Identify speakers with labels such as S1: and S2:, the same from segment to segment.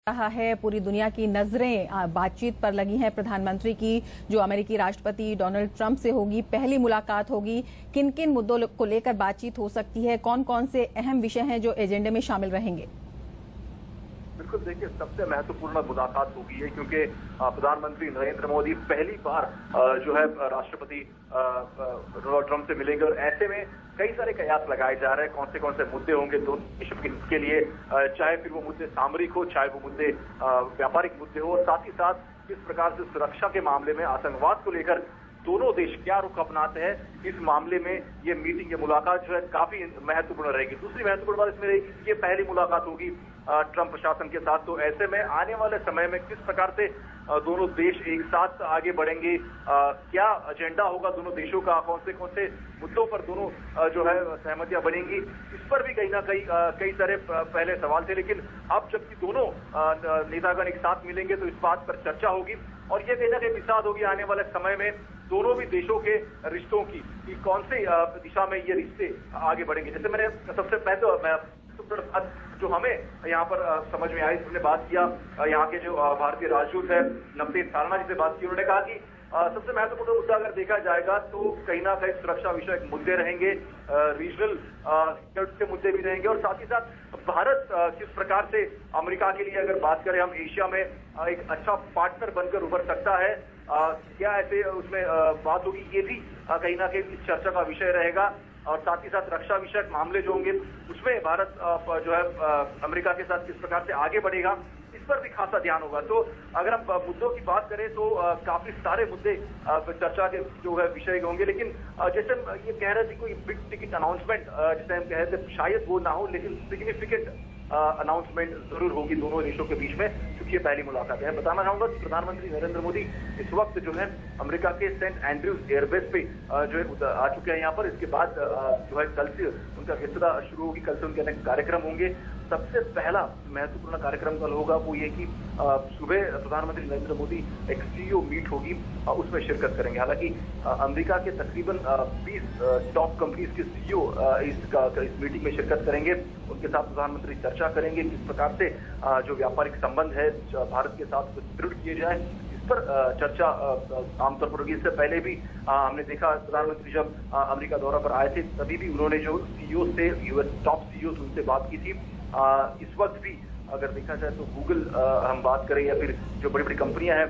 S1: रहा है। पूरी दुनिया की नजरें बातचीत पर लगी हैं। प्रधानमंत्री की जो अमेरिकी राष्ट्रपति डोनाल्ड ट्रंप से होगी, पहली मुलाकात होगी। किन किन मुद्दों को लेकर बातचीत हो सकती है, कौन कौन से अहम विषय हैं जो एजेंडे में शामिल रहेंगे?
S2: बिल्कुल, देखिए, सबसे महत्वपूर्ण मुलाकात होगी है क्योंकि प्रधानमंत्री नरेंद्र मोदी पहली बार जो है राष्ट्रपति डोनाल्ड ट्रंप से मिलेंगे और ऐसे में कई सारे कयास लगाए जा रहे हैं कौन से मुद्दे होंगे दोनों देशों के लिए, चाहे फिर वो मुद्दे सामरिक हो, चाहे वो मुद्दे व्यापारिक मुद्दे हो, और साथ ही साथ किस प्रकार से सुरक्षा के मामले में आतंकवाद को लेकर दोनों देश क्या रुख अपनाते हैं। इस मामले में ये मीटिंग, ये मुलाकात जो है काफी महत्वपूर्ण रहेगी। दूसरी महत्वपूर्ण बात इसमें रहेगी कि ये पहली मुलाकात होगी ट्रंप प्रशासन के साथ, तो ऐसे में आने वाले समय में किस प्रकार से दोनों देश एक साथ आगे बढ़ेंगे, क्या एजेंडा होगा दोनों देशों का, कौन से मुद्दों पर दोनों जो है सहमतियां बनेंगी, इस पर भी कहीं ना कहीं कई सारे पहले सवाल थे। लेकिन अब जबकि दोनों नेतागण एक साथ मिलेंगे तो इस बात पर चर्चा होगी और ये कहीं ना कहीं मिसाल होगी आने वाले समय में दोनों भी देशों के रिश्तों की कि कौन सी दिशा में ये रिश्ते आगे बढ़ेंगे। जैसे मैंने सबसे पहले जो हमें यहाँ पर समझ में आई, हमने बात किया यहाँ के जो भारतीय राजदूत है नवनीत सारणा जी से बात की। उन्होंने कहा कि सबसे महत्वपूर्ण मुद्दा अगर देखा जाएगा तो कहीं ना कहीं सुरक्षा विषयक मुद्दे रहेंगे, रीजनल के मुद्दे भी रहेंगे, और साथ ही साथ भारत किस प्रकार से अमेरिका के लिए अगर बात करें हम एशिया में एक अच्छा पार्टनर बनकर उभर सकता है, क्या ऐसे उसमें बात होगी, ये भी कहीं ना कहीं इस चर्चा का विषय रहेगा। और साथ ही साथ रक्षा विषयक मामले जो होंगे उसमें भारत जो है अमेरिका के साथ किस प्रकार से आगे बढ़ेगा, इस पर भी खासा ध्यान होगा। तो अगर हम मुद्दों की बात करें तो काफी सारे मुद्दे चर्चा के जो है विषय होंगे। लेकिन जैसे हम ये कह रहे थे कोई बिग टिकट अनाउंसमेंट जैसे हम कह रहे थे, शायद वो ना हो, लेकिन सिग्निफिकेंट अनाउंसमेंट जरूर होगी दोनों देशों के बीच में, क्योंकि ये पहली मुलाकात है। बताना चाहूंगा कि प्रधानमंत्री नरेंद्र मोदी इस वक्त जो है अमेरिका के सेंट एंड्रयूज एयरबेस पे जो है आ चुके हैं यहाँ पर। इसके बाद जो है कल से उनका यात्रा शुरू होगी, कल से उनके अनेक कार्यक्रम होंगे। सबसे पहला महत्वपूर्ण कार्यक्रम कल होगा वो ये कि सुबह प्रधानमंत्री नरेंद्र मोदी एक सीईओ मीट होगी, उसमें शिरकत करेंगे। हालांकि अमेरिका के तकरीबन 20 टॉप कंपनीज के सीईओ इस मीटिंग में शिरकत करेंगे। उनके साथ प्रधानमंत्री चर्चा करेंगे किस प्रकार से जो व्यापारिक संबंध है भारत के साथ दृढ़ किए जाए, इस पर चर्चा आमतौर पर होगी। इससे पहले भी हमने देखा प्रधानमंत्री जब अमेरिका दौरा पर आए थे तभी भी उन्होंने जो सीईओ से, यूएस टॉप सीईओ उनसे बात की थी। इस वक्त भी अगर देखा जाए तो गूगल हम बात करें या फिर जो बड़ी बड़ी कंपनियां हैं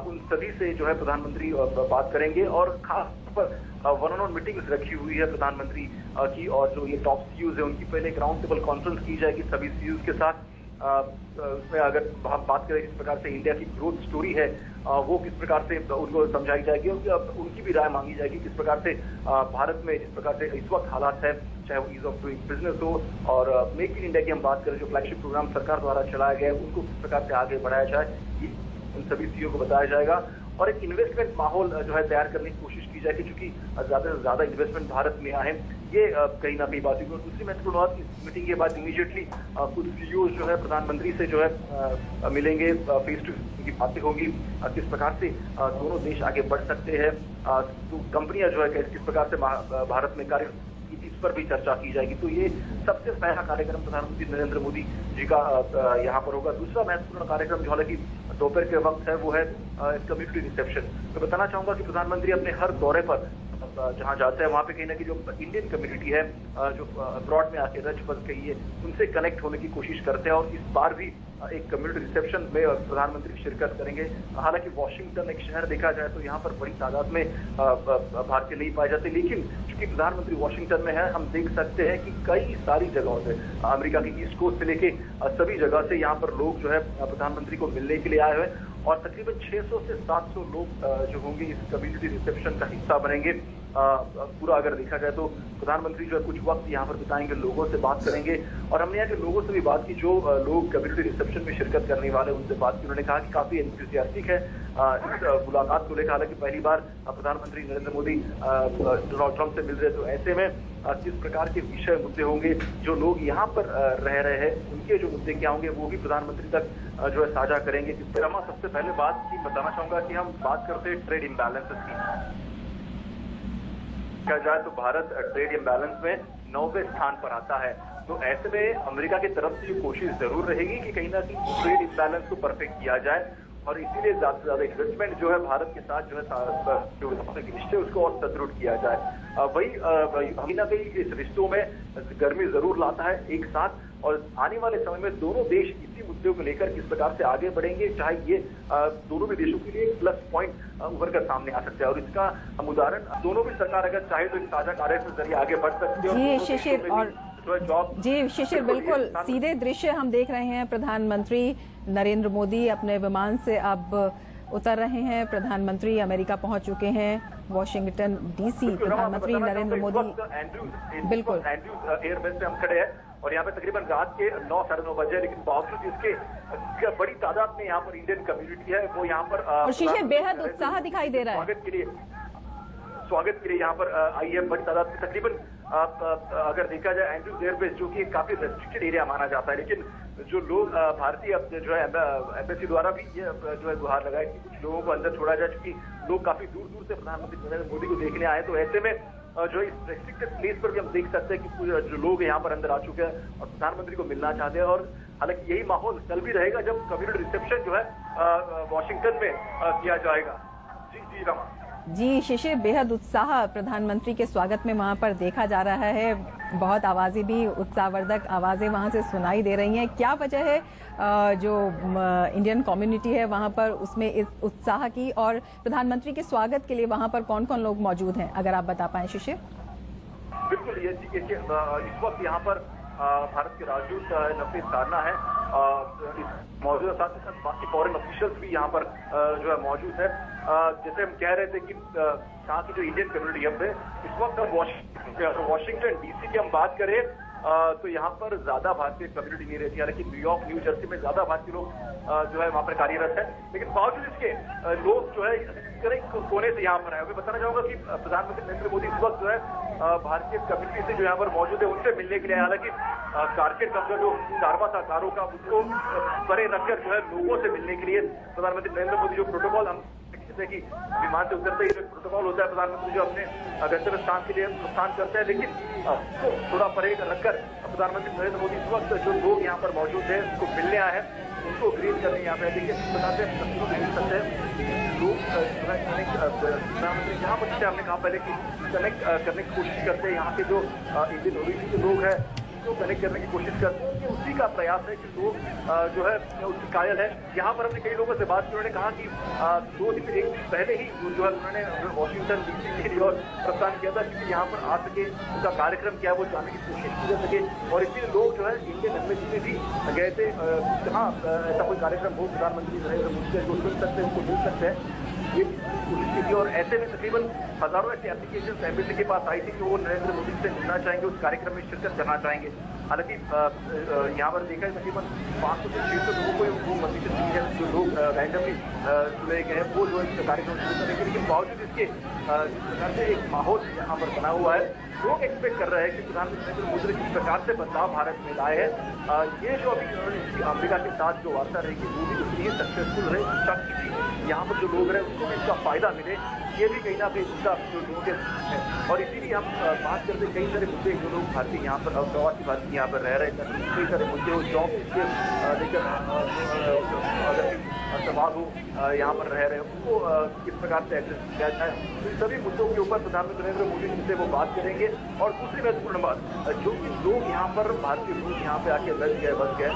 S2: उन सभी से जो है प्रधानमंत्री बात करेंगे, और खास पर वन ऑन वन मीटिंग्स रखी हुई है प्रधानमंत्री की, और जो ये टॉप सीईओज है उनकी पहले एक राउंड टेबल कॉन्फ्रेंस की जाएगी सभी सीईओज के साथ। उसमें अगर हम बात करें किस प्रकार से इंडिया की ग्रोथ स्टोरी है वो किस प्रकार से उनको समझाई जाएगी, और उनकी भी राय मांगी जाएगी किस प्रकार से भारत में जिस प्रकार से इस वक्त हालात है, चाहे वो ईज ऑफ डूइंग बिजनेस हो और मेक इन इंडिया की हम बात करें जो फ्लैगशिप प्रोग्राम सरकार द्वारा चलाया गया है उनको किस प्रकार से आगे बढ़ाया जाए, ये उन सभी सीईओ को बताया जाएगा। और एक इन्वेस्टमेंट माहौल जो है तैयार करने की कोशिश की जाएगी, क्योंकि ज्यादा से ज्यादा इन्वेस्टमेंट भारत में आए, ये कहीं ना कहीं बात होगी। और दूसरी महत्वपूर्ण बात, इस मीटिंग के बाद इमीडिएटली कुछ सीईओ जो है प्रधानमंत्री से जो है मिलेंगे, फेस टू फेस की बातें होगी, किस प्रकार से दोनों देश आगे बढ़ सकते हैं, तो कंपनियां जो है किस प्रकार से भारत में कार्य, इस पर भी चर्चा की जाएगी। तो ये सबसे पहला कार्यक्रम प्रधानमंत्री नरेंद्र मोदी जी का यहाँ पर होगा। दूसरा महत्वपूर्ण कार्यक्रम जो हालांकि दोपहर के वक्त है वो है कम्युनिटी रिसेप्शन। तो बताना चाहूंगा कि प्रधानमंत्री अपने हर दौरे पर जहां जाते हैं वहां पे कहीं ना कहीं जो इंडियन कम्युनिटी है जो अब्रॉड में आके रच बस गई है उनसे कनेक्ट होने की कोशिश करते हैं, और इस बार भी एक कम्युनिटी रिसेप्शन में प्रधानमंत्री शिरकत करेंगे। हालांकि वॉशिंगटन एक शहर देखा जाए तो यहाँ पर बड़ी तादाद में भारतीय नहीं पाए जाते, लेकिन चूंकि प्रधानमंत्री वॉशिंगटन में है हम देख सकते हैं कि कई सारी जगहों से अमेरिका की ईस्ट कोस्ट से लेके सभी जगह से यहाँ पर लोग जो है प्रधानमंत्री को मिलने के लिए आए हुए हैं, और तकरीबन 600 से 700 लोग जो होंगे इस कम्युनिटी रिसेप्शन का हिस्सा बनेंगे। पूरा अगर देखा जाए तो प्रधानमंत्री जो है कुछ वक्त यहाँ पर बिताएंगे, लोगों से बात करेंगे, और हमने यहाँ के लोगों से भी बात की जो लोग कम्युनिटी रिसेप्शन में शिरकत करने वाले उनसे बात की। उन्होंने कहा कि काफी एंथुसियास्टिक है इस मुलाकात को लेकर। हालांकि पहली बार प्रधानमंत्री नरेंद्र मोदी डोनाल्ड ट्रंप से मिल रहे, तो ऐसे में किस प्रकार के विषय मुद्दे होंगे, जो लोग यहाँ पर रह रहे हैं उनके जो मुद्दे क्या होंगे वो भी प्रधानमंत्री तक जो है साझा करेंगे। सबसे पहले बात की बताना चाहूंगा कि हम बात करते हैं ट्रेड इम्बैलेंसेस की। कहा जाए तो भारत ट्रेड इम्बैलेंस में 9वें स्थान पर आता है। तो ऐसे में अमेरिका की तरफ से ये कोशिश जरूर रहेगी कि कहीं ना कहीं ट्रेड इम्बैलेंस को परफेक्ट किया जाए और इसीलिए ज्यादा से ज्यादा इन्वेस्टमेंट जो है भारत के साथ जो है जो रिश्ते उसको और सुदृढ़ किया जाए। वही कहीं ना कहीं इस रिश्तों में गर्मी जरूर लाता है एक साथ, और आने वाले समय में दोनों देश इसी मुद्दे को लेकर किस प्रकार से आगे बढ़ेंगे, चाहे ये दोनों भी देशों के लिए एक प्लस पॉइंट उभर कर सामने आ सकता है। और इसका हम उदाहरण दोनों भी सरकार अगर चाहे तो एक साझा कार्य के जरिए आगे बढ़ सकती है।
S1: जी शिशिर, और जी शिशिर, बिल्कुल सीधे दृश्य हम देख रहे हैं। प्रधानमंत्री नरेंद्र मोदी अपने विमान से अब उतर रहे हैं। प्रधानमंत्री अमेरिका पहुंच चुके हैं, वॉशिंगटन डीसी। प्रधानमंत्री नरेंद्र मोदी बिल्कुल
S2: एंड्रूज एयरबेस पे हम खड़े हैं और यहाँ पे तकरीबन रात के 9 साढ़े 9 बजे, लेकिन बावजूद इसके बड़ी तादाद में यहाँ पर इंडियन कम्युनिटी है वो यहाँ पर
S1: और शिशिर बेहद उत्साह दिखाई दे रहा है।
S2: स्वागत के लिए यहाँ पर आई है बड़ी तादाद में। तकरीबन अगर देखा जाए एंड्रूज एयरबेस जो कि काफी रेस्ट्रिक्टेड एरिया माना जाता है, लेकिन जो लोग भारतीय जो है एम्बेसी द्वारा भी ये जो है गुहार लगाए कि कुछ लोगों को अंदर छोड़ा जाए, क्योंकि लोग काफी दूर दूर से प्रधानमंत्री नरेंद्र मोदी को देखने आए। तो ऐसे में जो इस रेस्ट्रिक्टेड प्लेस पर भी हम देख सकते हैं कि जो लोग यहाँ पर अंदर आ चुके हैं और प्रधानमंत्री को मिलना चाहते हैं। और हालांकि यही माहौल कल भी रहेगा जब कम्युनिटी रिसेप्शन जो है वॉशिंगटन में किया जाएगा। जी रमा।
S1: जी शिशिर, बेहद उत्साह प्रधानमंत्री के स्वागत में वहां पर देखा जा रहा है। बहुत आवाजें भी, उत्साहवर्धक आवाजें वहां से सुनाई दे रही हैं। क्या वजह है जो इंडियन कम्युनिटी है वहां पर उसमें इस उत्साह की, और प्रधानमंत्री के स्वागत के लिए वहां पर कौन कौन लोग मौजूद हैं, अगर आप बता पाएं शिशिर।
S2: बिल्कुल, ये इस वक्त यहाँ पर भारत के राजदूत नवनीत साधना है, मौजूदा साथ ही साथ बाकी फॉरेन ऑफिशियल्स भी यहाँ पर जो है मौजूद है। जैसे हम कह रहे थे कि यहाँ की जो इंडियन कम्युनिटी अब है इस वक्त हम वॉशिंगटन डीसी की हम बात करें तो यहाँ पर ज्यादा भारतीय कम्युनिटी नहीं रहती। हालांकि न्यूयॉर्क, न्यू जर्सी में ज्यादा भारतीय लोग जो है वहाँ पर कार्यरत है, लेकिन बावजूद इसके लोग जो है कोने से यहाँ पर है। मैं बताना चाहूंगा कि प्रधानमंत्री नरेंद्र मोदी इस वक्त जो है भारतीय कम्युनिटी से जो यहाँ पर मौजूद है उनसे मिलने के लिए, हालांकि कारकेड का जो कारवा था कारों का उसको परे रखकर जो है लोगों से मिलने के लिए प्रधानमंत्री नरेंद्र मोदी जो प्रोटोकॉल हम जैसे कि विमान से उतरते ही प्रोटोकॉल होता है, प्रधानमंत्री जो अपने गंतव्य स्थान के लिए प्रस्थान करते हैं, लेकिन थोड़ा परे रखकर प्रधानमंत्री नरेंद्र मोदी इस वक्त जो लोग यहाँ पर मौजूद है उनको मिलने आए हैं, उनको ग्रीट करने यहाँ पे। देखिए इस प्रकार से तस्वीरों में देख सकते हैं लोग प्रधानमंत्री यहाँ पर जैसे हमने कहा पहले कि कनेक्ट करने की कोशिश करते हैं। यहाँ के जो इंडियन ओरिजिन के लोग हैं को कनेक्ट करने की कोशिश करते हैं, उसी का प्रयास है कि लोग जो है उसकी कायल है। यहाँ पर हमने कई लोगों से बात की, उन्होंने कहा कि 2 दिन एक दिन पहले ही जो है उन्होंने वॉशिंगटन डीसी के लिए और प्रस्थान किया था क्योंकि यहाँ पर आ सके, उनका कार्यक्रम क्या है वो जानने की कोशिश की जा सके। और इसलिए लोग जो है इंडियन एम्बेसी में भी गए थे, जहाँ ऐसा कोई कार्यक्रम हो प्रधानमंत्री नरेंद्र मोदी से जो सुन सकते हैं, उनको मिल सकते हैं, ये कोशिश की थी। और ऐसे में तकरीबन हजारों ऐसी एप्लीकेशन एम्बेसी के पास आई थी कि वो नरेंद्र मोदी से मिलना चाहेंगे, उस कार्यक्रम में शिरकत करना चाहेंगे। हालांकि यहाँ पर देखा है तकरीबन 500 से 600 लोगों को वो परमिशन दी है, जो लोग रैंडमली चुने गए हैं वो जो है कार्यक्रम शुरू करेंगे। लेकिन बावजूद इसके जिस प्रकार से एक माहौल यहाँ पर बना हुआ है, लोग एक्सपेक्ट कर रहे हैं कि प्रधानमंत्री नरेंद्र मोदी जिस प्रकार से बदलाव भारत में लाए हैं, ये जो अभी अमेरिका के साथ जो वार्ता रहेगी वो भी उतनी ही सक्सेसफुल रहे, अच्छा किसी यहाँ पर जो लोग रहे उनको भी इसका फायदा मिले, ये भी कहीं ना कहीं उसका जो लोगों के है। और इसीलिए हम बात करते कई सारे मुद्दे जो लोग भारतीय यहाँ पर प्रवासी भारतीय यहाँ पर रह रहे हैं, कई सारे मुद्दे हो, जॉब के लेकर अगर सवाल हो यहाँ पर रह रहे हैं उनको किस प्रकार से एड्रेस किया जाए, तो इन सभी मुद्दों के ऊपर प्रधानमंत्री नरेंद्र मोदी जिनसे वो बात करेंगे। और दूसरी महत्वपूर्ण बात, जो कि लोग यहाँ पर भारतीय लोग यहाँ पे आके बस गए,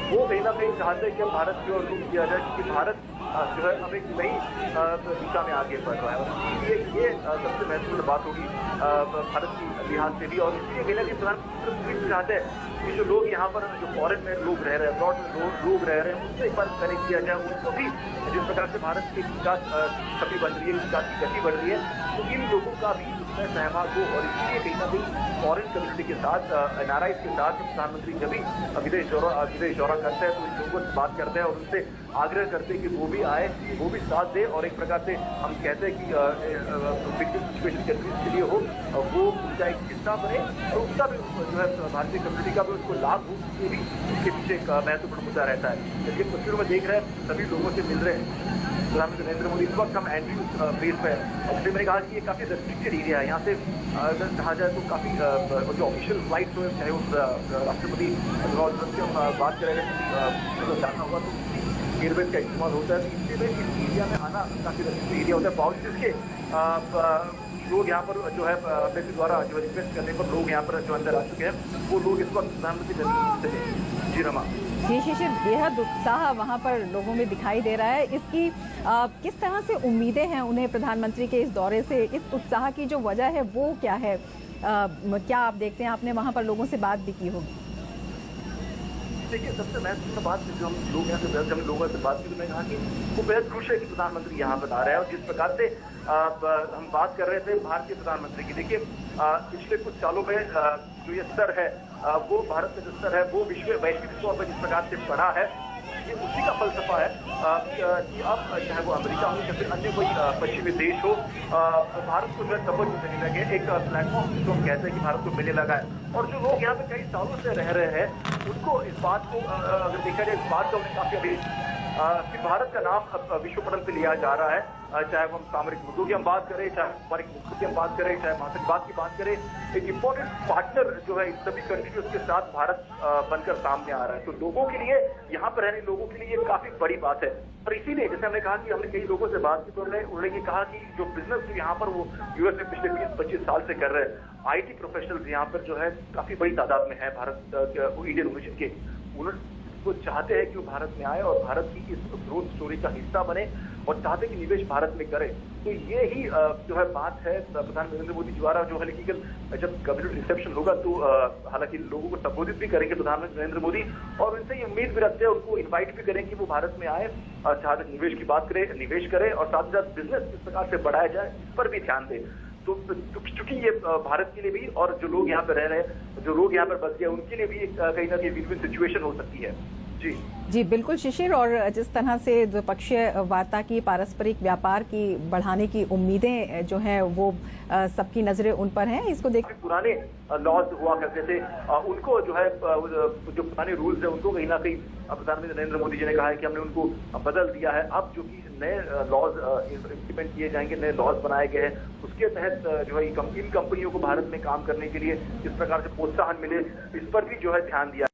S2: वो कहीं ना कहीं चाहते हैं कि भारत की ओर रुख किया जाए, क्योंकि भारत जो है अब एक नई दिशा में आगे बढ़ रहा है। और ये सबसे महत्वपूर्ण बात होगी भारत की लिहाज से भी। और इसलिए कहीं ना कहीं प्रधानमंत्री चाहते हैं कि जो लोग यहाँ पर जो फॉरेन में लोग रह रहे हैं, अब्रॉड में लोग रह रहे हैं, उनसे एक बार कनेक्ट किया जाए, उनको भी जिस प्रकार से भारत की विकास छवि बन रही है, विकास की गति बढ़ रही है, तो इन लोगों का भी उसमें सहभाग हो। और इसलिए कहीं ना कहीं फॉरेन कम्युनिटी के साथ, NRIs के साथ प्रधानमंत्री जब भी विदेश दौरा करते हैं तो इन लोगों से बात करते हैं और उनसे आग्रह करते हैं कि वो भी आए, वो भी साथ दे। और एक प्रकार से हम कहते हैं कि विक्टिम सिचुएशन कंट्रीज के लिए हो, वो उनका एक हिस्सा बने और उसका भी जो है भारतीय कम्युनिटी का भी उसको लाभ हो, ये भी इसके पीछे एक महत्वपूर्ण मुद्दा रहता है। लेकिन तस्वीरों में देख रहे हैं सभी लोगों से मिल रहे हैं प्रधानमंत्री नरेंद्र मोदी। इस वक्त हम एंड्रयूज बेस पे है, जैसे मैंने कहा कि ये काफी रेस्ट्रिक्टेड एरिया है। यहाँ से अगर कहा जाए तो काफी जो ऑफिशियल फ्लाइट हो, चाहे उस राष्ट्रपति डोनाल्ड ट्रंप की हम बात करें, जाना होगा तो एयरवेज का इस्तेमाल होता है। तो इसलिए इस एरिया में आना काफी रेस्ट्रिक्टेड एरिया होता है। बावजूद इसके लोग यहाँ पर जो है एम्बेसी द्वारा जो रिक्वेस्ट करने पर लोग यहाँ पर जो अंदर आ चुके हैं, वो लोग इस वक्त प्रधानमंत्री नरेंद्र मोदी। जी रमा
S1: जी शिशिर, बेहद उत्साह वहां पर लोगों में दिखाई दे रहा है। इसकी किस तरह से उम्मीदें हैं उन्हें प्रधानमंत्री के इस दौरे से? इस उत्साह की जो वजह है वो क्या है? क्या आप देखते हैं, आपने वहां पर लोगों से बात भी की होगी?
S2: देखिए, सबसे महत्वपूर्ण बात जो हम लोग यहाँ से जब लोगों से बात की तो मैंने कहा कि वो बेहद खुश है कि प्रधानमंत्री यहाँ पर आ रहे हैं। और जिस प्रकार से हम बात कर रहे थे भारतीय प्रधानमंत्री की, देखिए पिछले कुछ सालों में जो ये स्तर है, वो भारत का जो स्तर है वो वैश्विक तौर पर जिस प्रकार से बढ़ा है, ये उसी का फलसफा है कि अब चाहे वो अमेरिका हो या फिर अन्य कोई पश्चिमी देश हो, भारत को जो है सपोर्ट देने लगे। एक प्लेटफॉर्म जिसको हम कहते हैं कि भारत को मिलने लगा है। और जो लोग यहाँ पे कई सालों से रह रहे हैं, उनको इस बात को अगर देखा जाए, इस बात का उन्हें काफी अभी कि भारत का नाम अब विश्व पटल पे लिया जा रहा है। चाहे वो हम सामरिक मुद्दों की हम बात करें, चाहे सामरिक मुद्दों की हम बात करें, चाहे आतंकवाद की बात करें, एक इम्पोर्टेंट पार्टनर जो है इन सभी कंट्रीज के साथ भारत बनकर सामने आ रहा है। तो लोगों के लिए, यहाँ पर रहने लोगों के लिए ये काफी बड़ी बात है। और इसीलिए जैसे हमने कहा कि हमने कई लोगों से बात की तो उन्होंने ये कहा कि जो बिजनेस यहाँ पर वो यूएस में पिछले 20-25 साल से कर रहे हैं, आईटी प्रोफेशनल्स यहाँ पर जो है काफी बड़ी तादाद में है भारत इंडियन ओरिजिन के। उन्होंने वो चाहते हैं कि वो भारत में आए और भारत की इस ग्रोथ स्टोरी का हिस्सा बने और चाहते हैं कि निवेश भारत में करे। तो ये ही जो है बात है प्रधानमंत्री नरेंद्र मोदी द्वारा जो है। लेकिन जब कैबिनेट रिसेप्शन होगा तो हालांकि लोगों को संबोधित भी करेंगे प्रधानमंत्री नरेंद्र मोदी, और उनसे ये उम्मीद भी रखते हैं, उनको इन्वाइट भी करेंगे कि वो भारत में आए, चाहते निवेश की बात करे, निवेश करे और साथ ही साथ बिजनेस किस प्रकार से बढ़ाया जाए इस पर भी ध्यान दे। तो चूंकि ये भारत के लिए भी और जो लोग यहाँ पर रह रहे हैं, जो लोग यहाँ पर बस गए, उनके लिए भी कहीं ना कहीं विन विन सिचुएशन हो सकती है। जी
S1: बिल्कुल शिशिर, और जिस तरह से द्विपक्षीय वार्ता की, पारस्परिक व्यापार की बढ़ाने की उम्मीदें जो हैं वो सबकी नजरें उन पर हैं। इसको देख
S2: पुराने लॉज हुआ करते थे, उनको जो है जो पुराने रूल्स है उनको कहीं ना कहीं प्रधानमंत्री नरेंद्र मोदी जी ने कहा है कि हमने उनको बदल दिया है। अब जो कि नए लॉज इम्प्लीमेंट किए जाएंगे, नए लॉज बनाए गए हैं, उसके तहत जो है इन कंपनियों को भारत में काम करने के लिए किस प्रकार से प्रोत्साहन मिले, इस पर भी जो है ध्यान दिया।